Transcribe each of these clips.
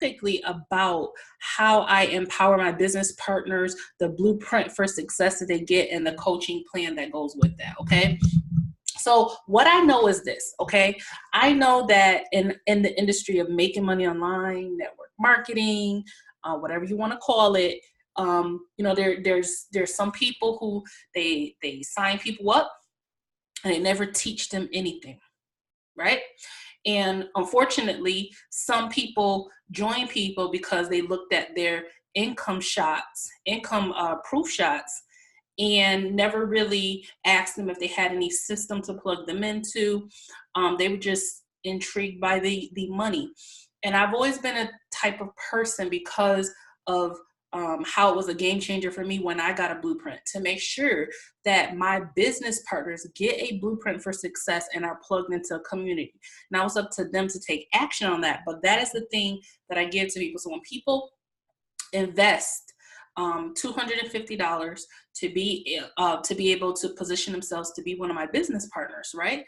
specifically about how I empower my business partners, the blueprint for success that they get, and the coaching plan that goes with that, okay? So what I know is this, okay? I know that in the industry of making money online, network marketing, whatever you want to call it, there's some people who they sign people up and they never teach them anything, right? And unfortunately, some people join people because they looked at their income proof shots, and never really asked them if they had any system to plug them into. They were just intrigued by the money. And I've always been a type of person, because of how it was a game changer for me when I got a blueprint, to make sure that my business partners get a blueprint for success and are plugged into a community. Now it's up to them to take action on that, but that is the thing that I give to people. So when people invest $250 to be able to position themselves to be one of my business partners, right?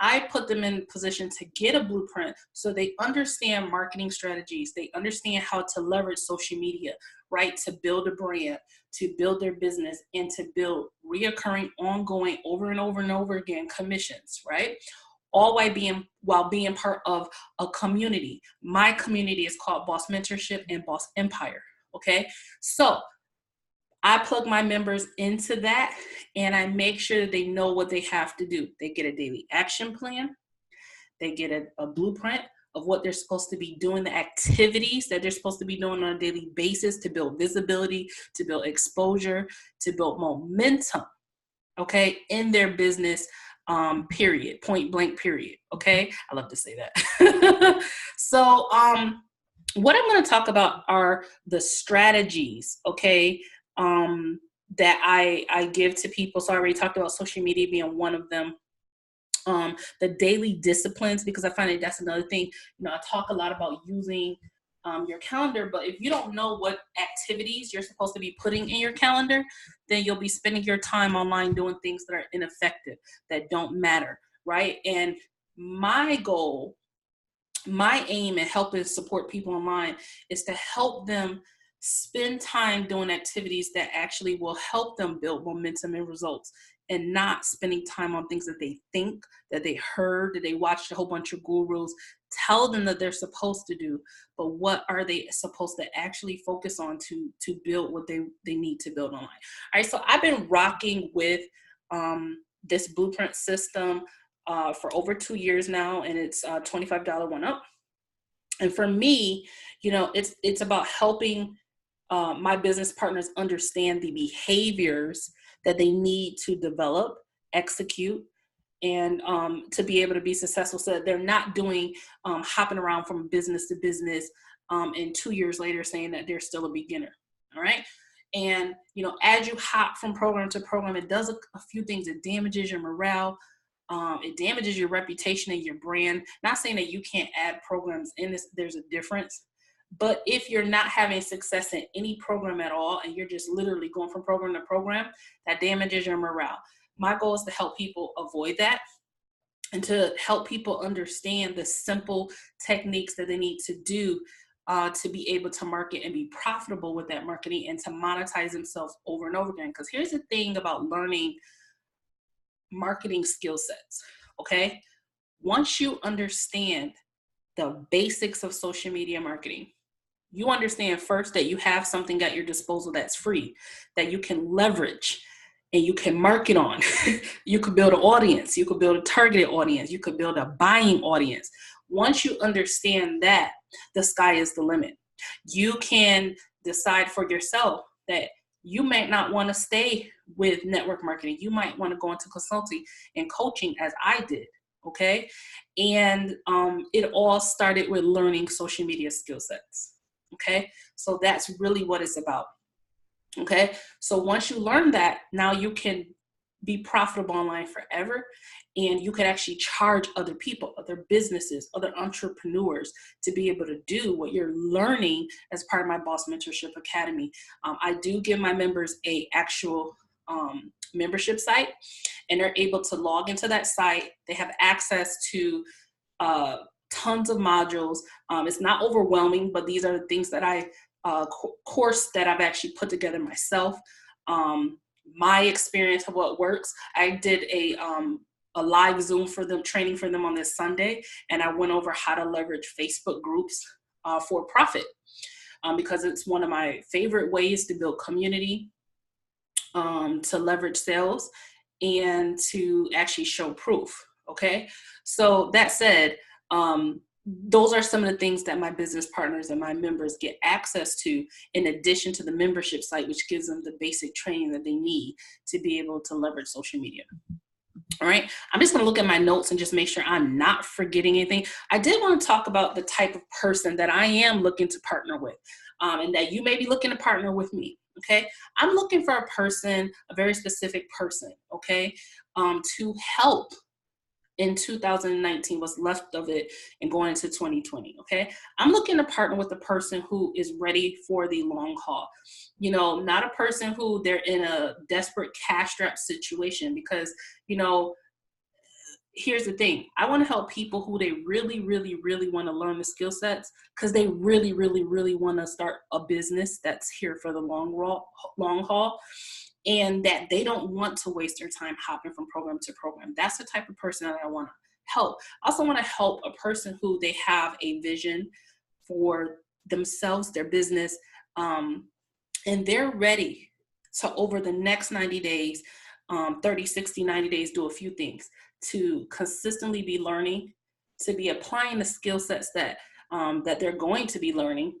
I put them in position to get a blueprint so they understand marketing strategies. They understand how to leverage social media, right? To build a brand, to build their business, and to build reoccurring, ongoing, over and over and over again commissions, right? All while being part of a community. My community is called Boss Mentorship and Boss Empire, okay? So I plug my members into that, and I make sure that they know what they have to do. They get a daily action plan. They get a blueprint of what they're supposed to be doing, the activities that they're supposed to be doing on a daily basis to build visibility, to build exposure, to build momentum, okay, in their business, period, point blank, period, okay? I love to say that. So what I'm going to talk about are the strategies, okay, that I give to people. So I already talked about social media being one of them. The daily disciplines, because I find that that's another thing. I talk a lot about using your calendar, but if you don't know what activities you're supposed to be putting in your calendar, then you'll be spending your time online doing things that are ineffective, that don't matter, right? And my goal, my aim in helping support people online is to help them spend time doing activities that actually will help them build momentum and results, and not spending time on things that they think, that they heard, that they watched a whole bunch of gurus tell them that they're supposed to do, but what are they supposed to actually focus on to build what they need to build online. All right, so I've been rocking with this blueprint system for over 2 years now, and it's $25 one up. And for me, it's about helping my business partners understand the behaviors that they need to develop, execute, and to be able to be successful, so that they're not doing hopping around from business to business and 2 years later saying that they're still a beginner. All right. And, as you hop from program to program, it does a few things. It damages your morale. It damages your reputation and your brand. Not saying that you can't add programs in this, there's a difference. But if you're not having success in any program at all, and you're just literally going from program to program, that damages your morale. My goal is to help people avoid that, and to help people understand the simple techniques that they need to do to be able to market and be profitable with that marketing, and to monetize themselves over and over again. Because here's the thing about learning marketing skill sets, okay? Once you understand the basics of social media marketing, you understand first that you have something at your disposal that's free, that you can leverage and you can market on. You could build an audience. You could build a targeted audience. You could build a buying audience. Once you understand that, the sky is the limit. You can decide for yourself that you might not want to stay with network marketing. You might want to go into consulting and coaching, as I did. Okay. And it all started with learning social media skill sets. Okay. So that's really what it's about. Okay. So once you learn that, now you can be profitable online forever. And you can actually charge other people, other businesses, other entrepreneurs to be able to do what you're learning as part of my Boss Mentorship Academy. I do give my members a actual membership site, and they're able to log into that site. They have access to tons of modules. It's not overwhelming, but these are the things that course that I've actually put together myself. My experience of what works. I did a live Zoom for them, training for them on this Sunday, and I went over how to leverage Facebook groups for profit, because it's one of my favorite ways to build community, to leverage sales, and to actually show proof. Okay, so that said, those are some of the things that my business partners and my members get access to, in addition to the membership site, which gives them the basic training that they need to be able to leverage social media. All right, I'm just going to look at my notes and just make sure I'm not forgetting anything. I did want to talk about the type of person that I am looking to partner with, and that you may be looking to partner with me. Okay, I'm looking for a person, a very specific person, okay, to help in 2019, what's left of it, and going into 2020, okay? I'm looking to partner with a person who is ready for the long haul. You know, not a person who they're in a desperate cash-strapped situation, because, you know, here's the thing. I want to help people who they really, really, really want to learn the skill sets, because they really, really, really want to start a business that's here for the long haul. And that they don't want to waste their time hopping from program to program. That's the type of person that I want to help. I also want to help a person who they have a vision for themselves, their business, and they're ready to, over the next 90 days, 30, 60, 90 days, do a few things to consistently be learning, to be applying the skill sets that they're going to be learning.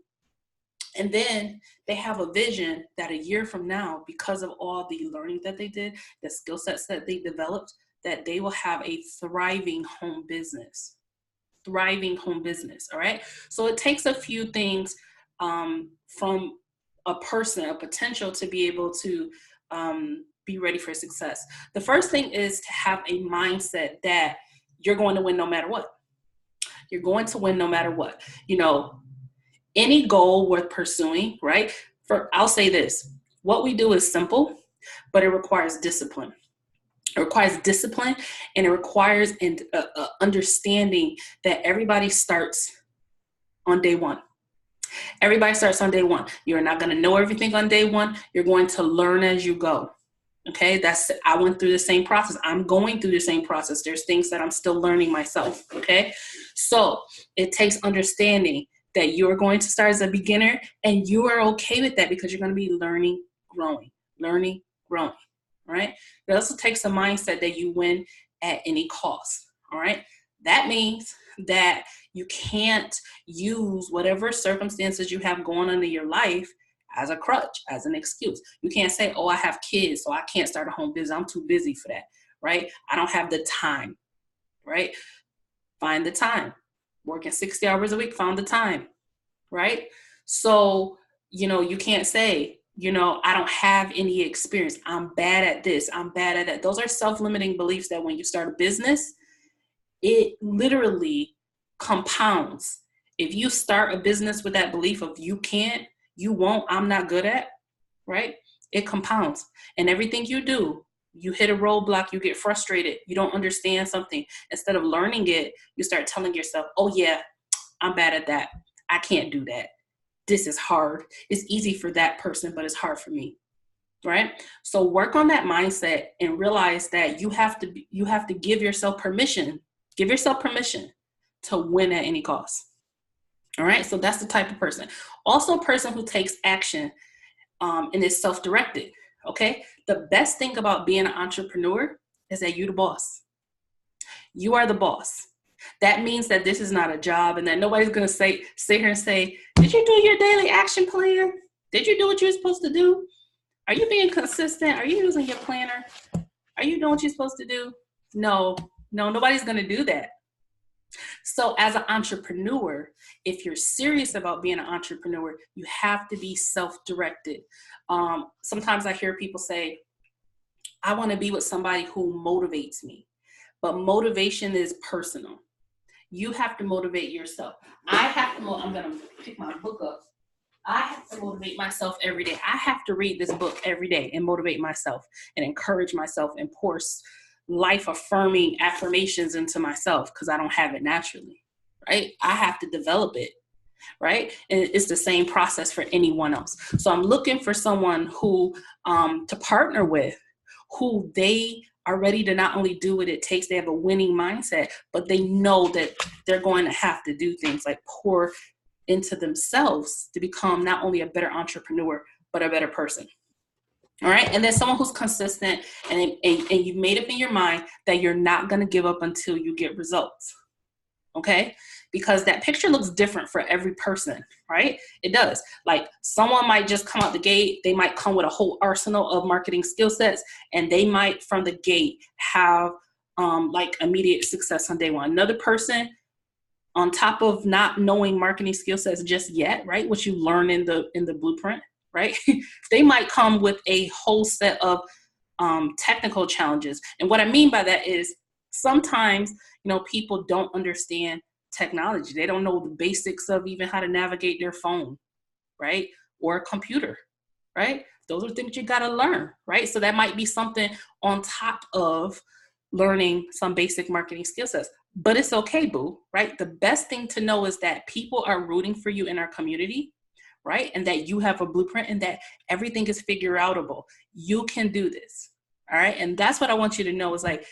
And then they have a vision that a year from now, because of all the learning that they did, the skill sets that they developed, that they will have a thriving home business. Thriving home business, all right? So it takes a few things from a person, a potential, to be able to be ready for success. The first thing is to have a mindset that you're going to win no matter what. You're going to win no matter what. You know, any goal worth pursuing, right? I'll say this, what we do is simple, but it requires discipline. It requires discipline, and it requires an understanding that everybody starts on day one. Everybody starts on day one. You're not going to know everything on day one. You're going to learn as you go. Okay, I went through the same process. I'm going through the same process. There's things that I'm still learning myself. Okay, so it takes understanding that you're going to start as a beginner, and you are okay with that, because you're going to be learning, growing, all right? It also takes a mindset that you win at any cost, all right? That means that you can't use whatever circumstances you have going on in your life as a crutch, as an excuse. You can't say, oh, I have kids, so I can't start a home business. I'm too busy for that, right? I don't have the time, right? Find the time. Working 60 hours a week, found the time, right? So, you know, you can't say, you know, I don't have any experience. I'm bad at this. I'm bad at that. Those are self-limiting beliefs that when you start a business, it literally compounds. If you start a business with that belief of you can't, you won't, I'm not good at, right? It compounds. And everything you do, you hit a roadblock, you get frustrated, you don't understand something. Instead of learning it, you start telling yourself, oh yeah, I'm bad at that. I can't do that. This is hard. It's easy for that person, but it's hard for me, right? So work on that mindset and realize that you have to give yourself permission. Give yourself permission to win at any cost. All right, so that's the type of person. Also a person who takes action and is self-directed, okay? The best thing about being an entrepreneur is that you're the boss. You are the boss. That means that this is not a job, and that nobody's going to sit here and say, did you do your daily action plan? Did you do what you're supposed to do? Are you being consistent? Are you using your planner? Are you doing what you're supposed to do? No, nobody's going to do that. So as an entrepreneur, if you're serious about being an entrepreneur, you have to be self-directed. Sometimes I hear people say, I want to be with somebody who motivates me. But motivation is personal. You have to motivate yourself. I'm going to pick my book up. I have to motivate myself every day. I have to read this book every day and motivate myself and encourage myself and pour life-affirming affirmations into myself, because I don't have it naturally. right? I have to develop it, right? And it's the same process for anyone else. So I'm looking for someone who to partner with, who they are ready to not only do what it takes, they have a winning mindset, but they know that they're going to have to do things like pour into themselves to become not only a better entrepreneur, but a better person. All right. And then someone who's consistent and you've made up in your mind that you're not going to give up until you get results. Okay. Because that picture looks different for every person, right? It does. Like someone might just come out the gate. They might come with a whole arsenal of marketing skill sets, and they might from the gate have like immediate success on day one. Another person, on top of not knowing marketing skill sets just yet, right? What you learn in the blueprint, right? They might come with a whole set of technical challenges. And what I mean by that is sometimes, people don't understand technology. They don't know the basics of even how to navigate their phone, right? Or a computer, right? Those are things you got to learn, right? So that might be something on top of learning some basic marketing skill sets. But it's okay, boo, right? The best thing to know is that people are rooting for you in our community, right? And that you have a blueprint and that everything is figure outable. You can do this, all right? And that's what I want you to know is like,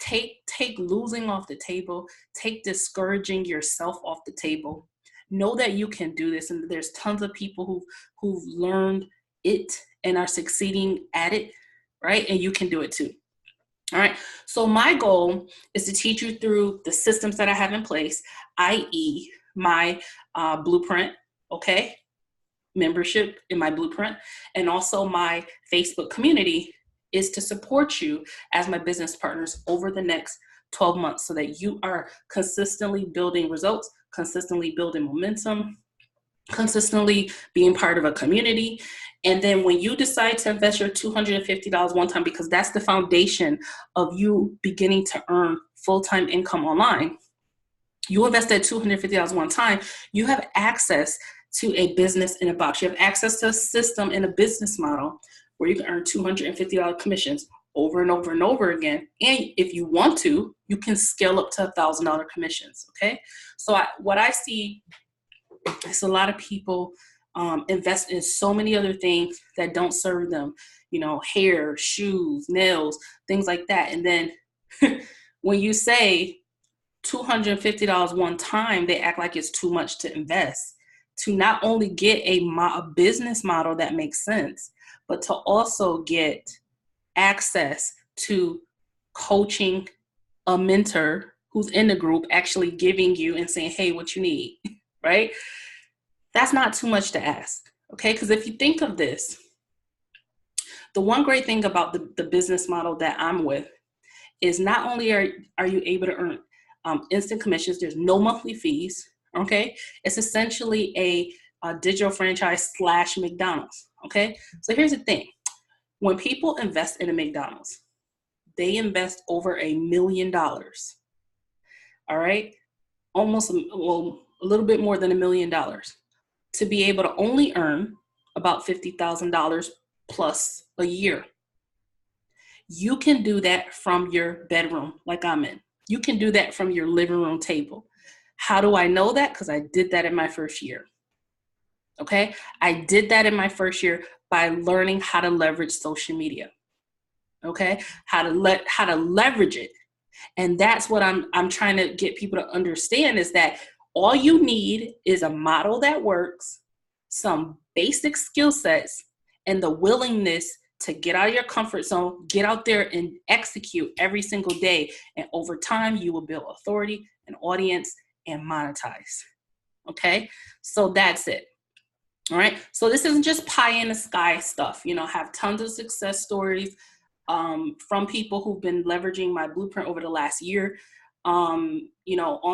take losing off the table, take discouraging yourself off the table. Know that you can do this. And there's tons of people who've learned it and are succeeding at it, right? And you can do it too. All right. So my goal is to teach you through the systems that I have in place, i.e. my blueprint, okay? Membership in my blueprint, and also my Facebook community is to support you as my business partners over the next 12 months so that you are consistently building results, consistently building momentum, consistently being part of a community. And then when you decide to invest your $250 one time, because that's the foundation of you beginning to earn full-time income online, you invest that $250 one time, you have access to a business in a box. You have access to a system and a business model where you can earn $250 commissions over and over and over again. And if you want to, you can scale up to $1,000 commissions, okay? So what I see is a lot of people invest in so many other things that don't serve them, hair, shoes, nails, things like that. And then when you say $250 one time, they act like it's too much to invest to not only get a business model that makes sense, but to also get access to coaching, a mentor who's in the group actually giving you and saying, hey, what you need, right? That's not too much to ask, okay? Because if you think of this, the one great thing about the business model that I'm with is not only are you able to earn instant commissions, there's no monthly fees, okay? It's essentially a digital franchise / McDonald's, okay? So here's the thing. When people invest in a McDonald's, they invest over $1 million, all right? Almost, a little bit more than $1 million to be able to only earn about $50,000 plus a year. You can do that from your bedroom like I'm in. You can do that from your living room table. How do I know that? Because I did that in my first year. Okay? I did that in my first year by learning how to leverage social media. Okay? How to leverage it. And that's what I'm trying to get people to understand is that all you need is a model that works, some basic skill sets, and the willingness to get out of your comfort zone, get out there and execute every single day. And over time, you will build authority, an audience, and monetize. Okay? So that's it. All right? So this isn't just pie in the sky stuff. I have tons of success stories from people who've been leveraging my blueprint over the last year, on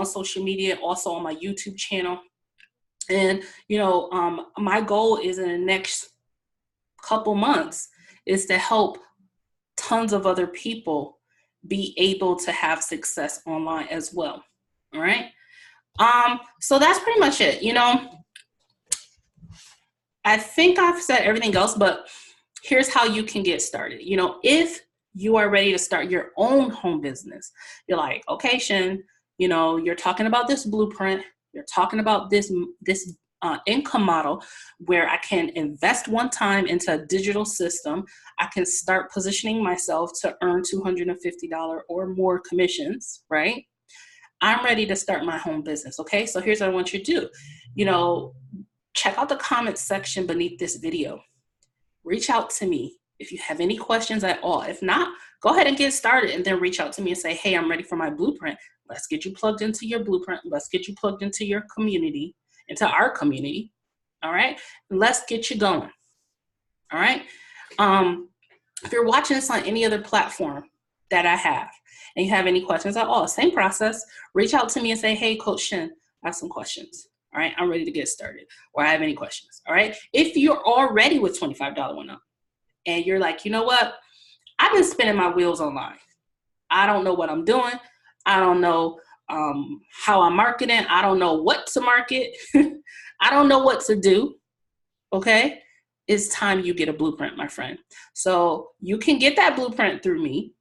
social media, also on my YouTube channel. And, my goal is in the next couple months is to help tons of other people be able to have success online as well. All right. So that's pretty much it. I think I've said everything else, but here's how you can get started. If you are ready to start your own home business, you're like, okay, Shen, You know, you're talking about this blueprint, you're talking about this income model where I can invest one time into a digital system. I can start positioning myself to earn $250 or more commissions, right? I'm ready to start my home business, okay? So here's what I want you to do. You know, check out the comments section beneath this video. Reach out to me if you have any questions at all. If not, go ahead and get started and then reach out to me and say, hey, I'm ready for my blueprint. Let's get you plugged into your blueprint. Let's get you plugged into your community, into our community, all right? Let's get you going, all right? If you're watching this on any other platform that I have, and you have any questions at all, same process, reach out to me and say, hey, Coach Shin, I have some questions. All right, I'm ready to get started, or I have any questions. All right, if you're already with $25 one up and you're like, you know what, I've been spinning my wheels online. I don't know what I'm doing. I don't know how I'm marketing. I don't know what to market. I don't know what to do. Okay, it's time you get a blueprint, my friend. So you can get that blueprint through me.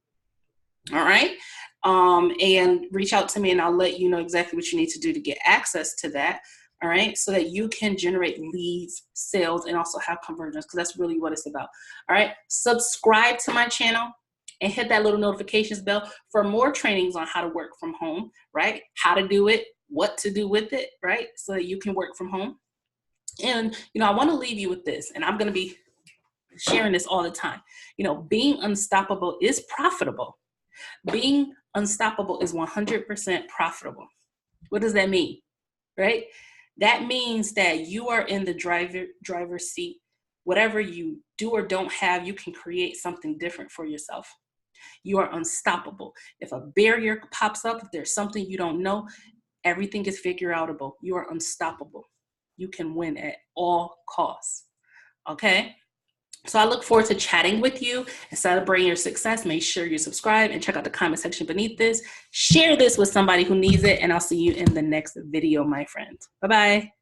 All right. And reach out to me and I'll let you know exactly what you need to do to get access to that. All right. So that you can generate leads, sales, and also have conversions, because that's really what it's about. All right. Subscribe to my channel and hit that little notifications bell for more trainings on how to work from home, right? How to do it, what to do with it, right? So that you can work from home. And, you know, I want to leave you with this, and I'm going to be sharing this all the time. You know, being unstoppable is profitable. Being unstoppable is 100% profitable. What does that mean, right? That means that you are in the driver's seat. Whatever you do or don't have, you can create something different for yourself. You are unstoppable. If a barrier pops up, if there's something you don't know, everything is figure outable. You are unstoppable. You can win at all costs, okay? So I look forward to chatting with you and celebrating your success. Make sure you subscribe and check out the comment section beneath this. Share this with somebody who needs it, and I'll see you in the next video, my friend. Bye-bye.